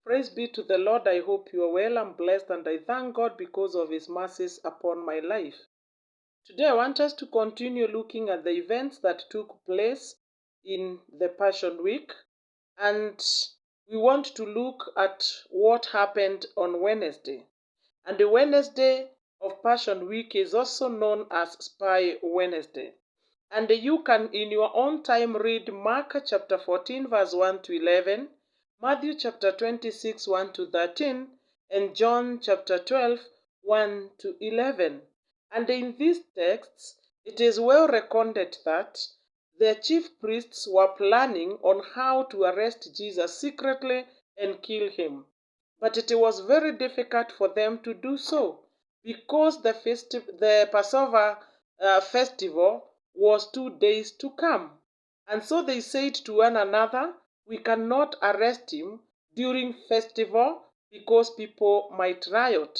Praise be to the Lord. I hope you are well and blessed, and I thank God because of His mercies upon my life. Today I want us to continue looking at the events that took place in the Passion Week, and we want to look at what happened on Wednesday. And the Wednesday of Passion Week is also known as Spy Wednesday. And you can in your own time read Mark chapter 14 verse 1 to 11, Mathew chapter 26 1 to 13, and John chapter 12 1 to 11. And in these texts, it is well recorded that the chief priests were planning on how to arrest Jesus secretly and kill him. But it was very difficult for them to do so because the Passover festival was 2 days to come. And so they said to one another, we cannot arrest him during festival because people might riot.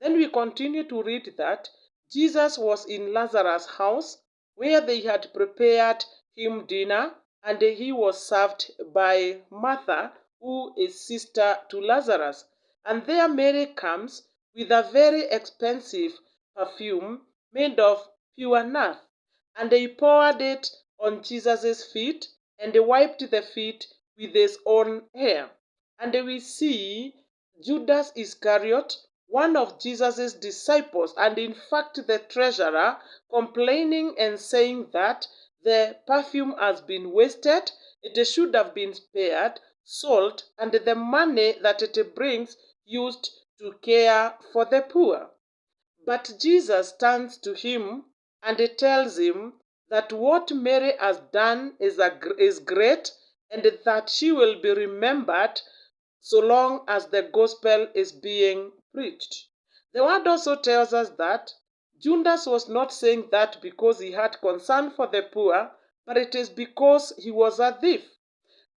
Then we continue to read that Jesus was in Lazarus' house where they had prepared him dinner, and he was served by Martha, who is sister to Lazarus. And there Mary comes with a very expensive perfume made of pure nard. And he poured it on Jesus' feet, and he wiped the feet with his own hair. And we see Judas Iscariot, one of Jesus' disciples, and in fact the treasurer, complaining and saying that the perfume has been wasted, it should have been spared, sold, and the money that it brings used to care for the poor. But Jesus turns to him and tells him that what Mary has done is great, and that she will be remembered so long as the gospel is being preached. The word also tells us that Judas was not saying that because he had concern for the poor, but it is because he was a thief.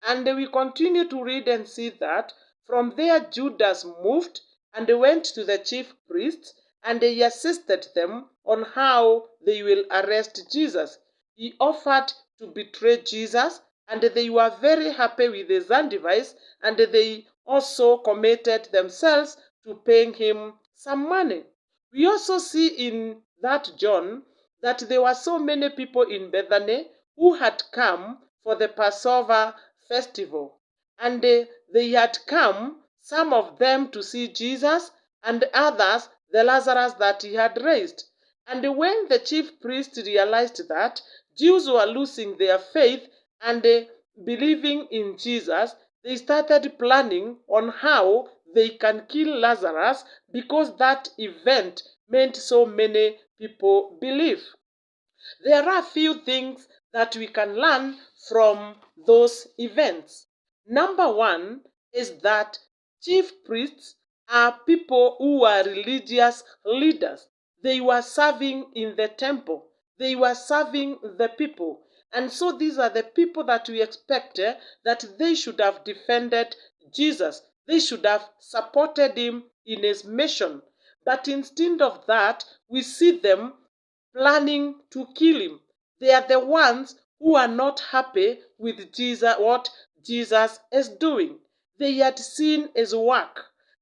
And we continue to read and see that from there Judas moved and went to the chief priests, and he assisted them on how they will arrest Jesus. He offered to betray Jesus, and they were very happy with his device, and they also committed themselves to paying him some money. We also see in that John that there were so many people in Bethany who had come for the Passover festival, and they had come, some of them to see Jesus, and others the Lazarus that he had raised. And when the chief priest realized that Jews were losing their faith and believing in Jesus, they started planning on how they can kill Lazarus because that event meant so many people believe. There are a few things that we can learn from those events. Number one is that chief priests are people who are religious leaders. They were serving in the temple. They were serving the people. And so these are the people that we expect that they should have defended Jesus. They should have supported him in his mission. But instead of that, we see them planning to kill him. They are the ones who are not happy with Jesus, what Jesus is doing. They had seen his work.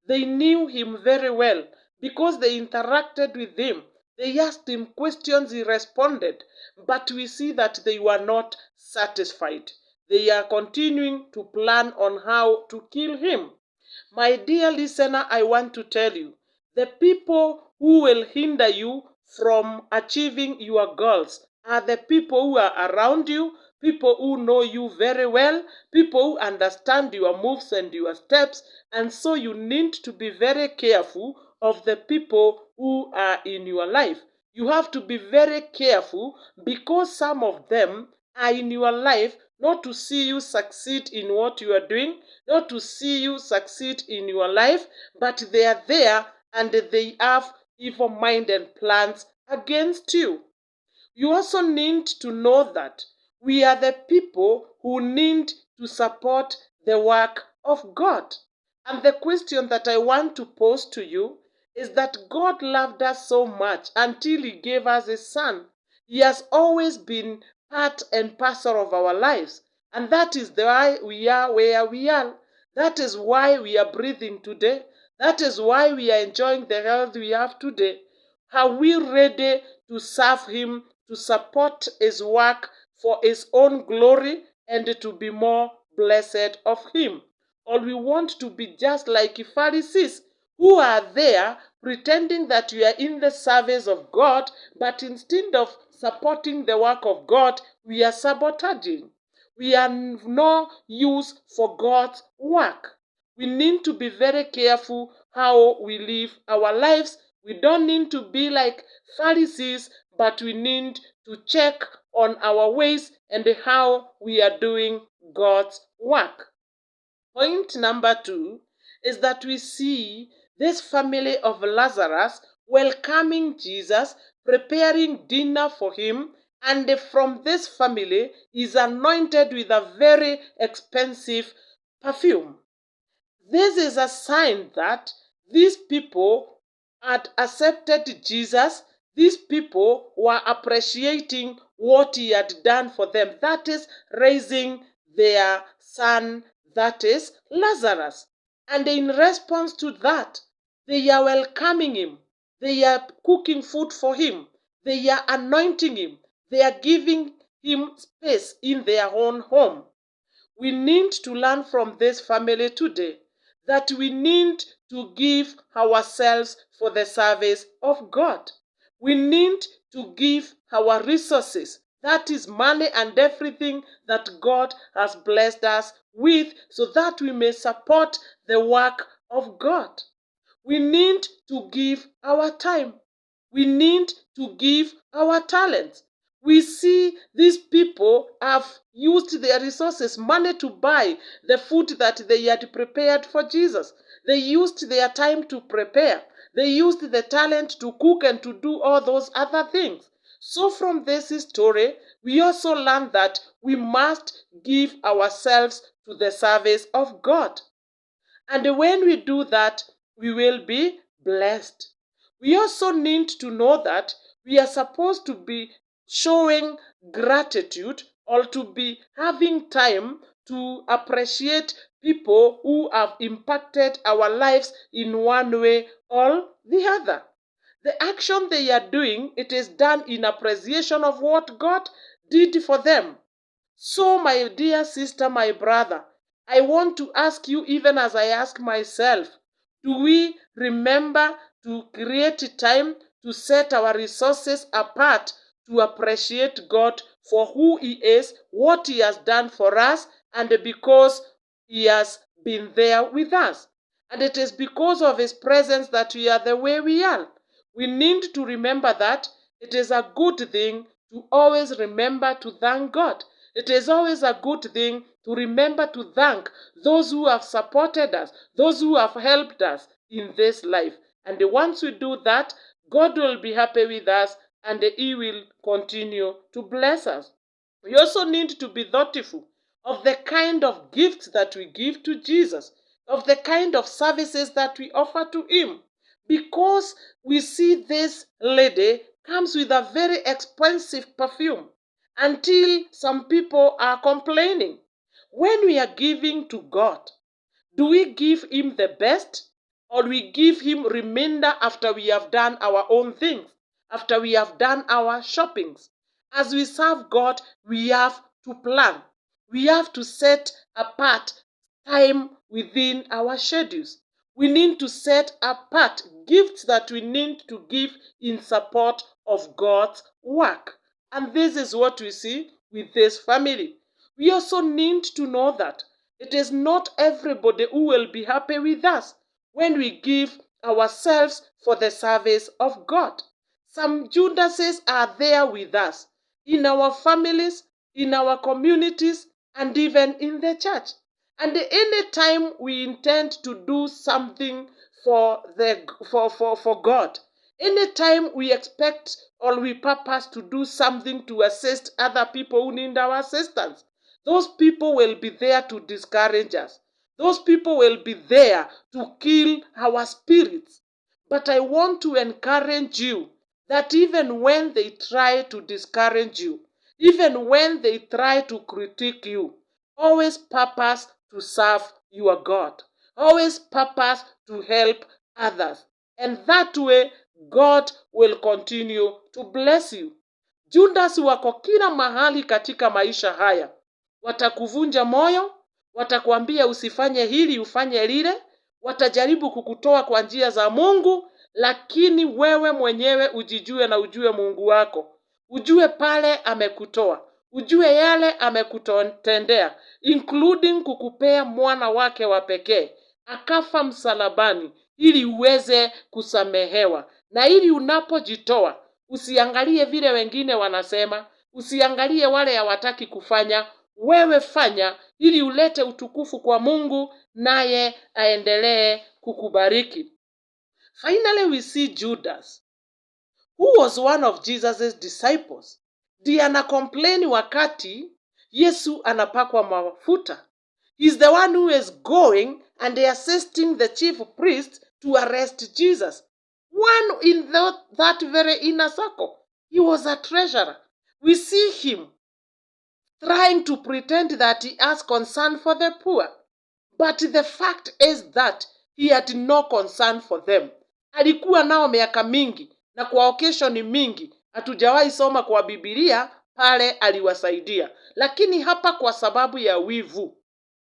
They knew him very well because they interacted with him. They asked him questions, he responded. But we see that they were not satisfied. They are continuing to plan on how to kill him. My dear listener, I want to tell you, the people who will hinder you from achieving your goals are the people who are around you, people who know you very well, people who understand your moves and your steps, and so you need to be very careful of the people who are in your life. You have to be very careful because some of them are in your life not to see you succeed in what you are doing, not to see you succeed in your life, but they are there and they have evil mind and plans against you. You also need to know that we are the people who need to support the work of God. And the question that I want to pose to you is that God loved us so much until he gave us his son. He has always been part and parcel of our lives. And that is why we are where we are. That is why we are breathing today. That is why we are enjoying the health we have today. Are we ready to serve him, to support his work for his own glory and to be more blessed of him? Or we want to be just like the Pharisees who are there pretending that we are in the service of God, but instead of supporting the work of God, we are sabotaging. We are no use for God's work. We need to be very careful how we live our lives. We don't need to be like Pharisees, but we need to check on our ways and how we are doing God's work. Point number 2 is that we see this family of Lazarus welcoming Jesus, preparing dinner for him, and from this family is anointed with a very expensive perfume. This is a sign that these people had accepted Jesus. These people were appreciating what he had done for them. That is raising their son, that is Lazarus. And in response to that, they are welcoming him. They are cooking food for him. They are anointing him. They are giving him space in their own home. We need to learn from this family today that we need to give ourselves for the service of God. We need to give our resources, that is money and everything that God has blessed us with, so that we may support the work of God. We need to give our time. We need to give our talents. We see these people have used their resources, money to buy the food that they had prepared for Jesus. They used their time to prepare. They used the talent to cook and to do all those other things. So from this story, we also learn that we must give ourselves to the service of God. And when we do that, we will be blessed. We also need to know that we are supposed to be showing gratitude or to be having time to appreciate people who have impacted our lives in one way or the other. The action they are doing, it is done in appreciation of what God did for them. So, my dear sister, my brother, I want to ask you, even as I ask myself, do we remember to create time to set our resources apart to appreciate God for who He is, what He has done for us, and because He has been there with us? And it is because of His presence that we are the way we are. We need to remember that it is a good thing to always remember to thank God. It is always a good thing to remember to thank those who have supported us, those who have helped us in this life. And once we do that, God will be happy with us and He will continue to bless us. We also need to be thoughtful of the kind of gifts that we give to Jesus, of the kind of services that we offer to Him. Because we see this lady comes with a very expensive perfume until some people are complaining. When we are giving to God, do we give Him the best, or we give Him remainder after we have done our own things, after we have done our shoppings? As we serve God, we have to plan. We have to set apart time within our schedules. We need to set apart gifts that we need to give in support of God's work. And this is what we see with this family. We also need to know that it is not everybody who will be happy with us when we give ourselves for the service of God. Some Judases are there with us in our families, in our communities, and even in the church. And any time we intend to do something for God, anytime we expect or we purpose to do something to assist other people who need our assistance, those people will be there to discourage us. Those people will be there to kill our spirits. But I want to encourage you that even when they try to discourage you, even when they try to critique you, always purpose to serve your God. Always purpose to help others. And that way, God will continue to bless you. Judas wako kila mahali katika maisha haya. Watakuvunja moyo, watakwambia usifanye hili, ufanye lile, watajaribu kukutoa kwa njia za Mungu, lakini wewe mwenyewe ujijue na ujue Mungu wako. Ujue pale amekutoa. Ujue yale amekutendea, including kukupea mwana wake wa pekee. Akafa msalabani ili uweze kusamehewa. Na ili unapojitoa, usiangalie vile wengine wanasema, usiangalie wale hawataki kufanya, wewe fanya ili ulete utukufu kwa Mungu naye aendelee kukubariki. Finally we see Judas, who was one of Jesus' disciples. Ndiye anakomplain wakati Yesu anapakwa mafuta. He's the one who is going and assisting the chief priest to arrest Jesus. One in that very inner circle. He was a treasurer. We see him trying to pretend that he has concern for the poor. But the fact is that he had no concern for them. Alikuwa nao miaka mingi na kwa occasion mingi. Hatujawahi soma kwa Biblia pale aliwasaidia. Lakini hapa kwa sababu ya wivu,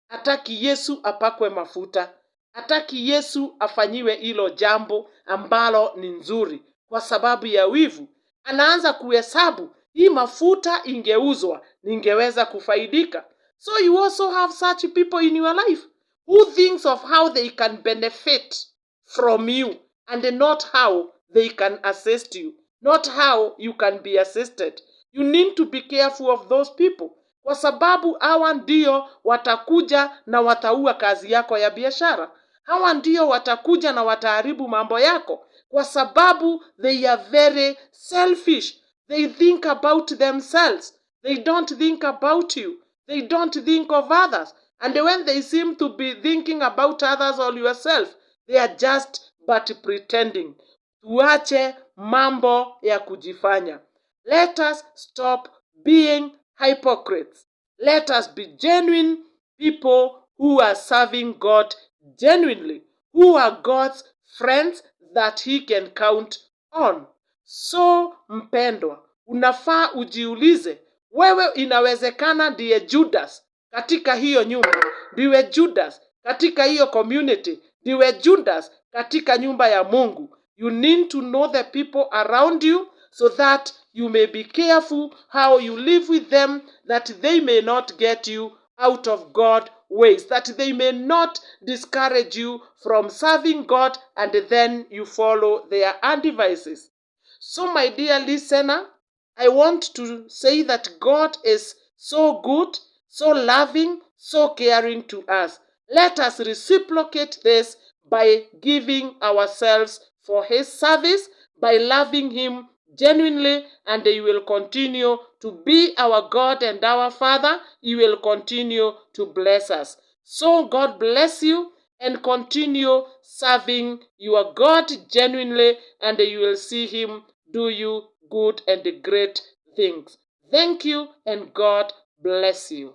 hataki Yesu apakwe mafuta. Hataki Yesu afanyiwe hilo jambo ambalo ni nzuri. Kwa sababu ya wivu, anaanza kuhesabu hii mafuta ingeuzwa, ningeweza kufaidika. So you also have such people in your life who thinks of how they can benefit from you and not how they can assist you. Not how you can be assisted. You need to be careful of those people. Kwa sababu hawa ndio watakuja na wataua kazi yako ya biashara. Hawa ndio watakuja na wataharibu mambo yako. Kwa sababu they are very selfish. They think about themselves. They don't think about you. They don't think of others. And when they seem to be thinking about others or yourself, they are just but pretending. Tuache mambo ya kujifanya. Let us stop being hypocrites. Let us be genuine people who are serving God genuinely, who are God's friends that he can count on. So mpendwa, unafaa ujiulize, wewe inawezekana ndiye Judas katika hiyo nyumba, ndiwe Judas katika hiyo community, ndiwe Judas katika nyumba ya Mungu. You need to know the people around you so that you may be careful how you live with them, that they may not get you out of God's ways, that they may not discourage you from serving God and then you follow their devices. So my dear listener, I want to say that God is so good, so loving, so caring to us. Let us reciprocate this by giving ourselves for his service, by loving him genuinely, and he will continue to be our God and our Father. He will continue to bless us. So God bless you and continue serving your God genuinely, and you will see him do you good and great things. Thank you, and God bless you.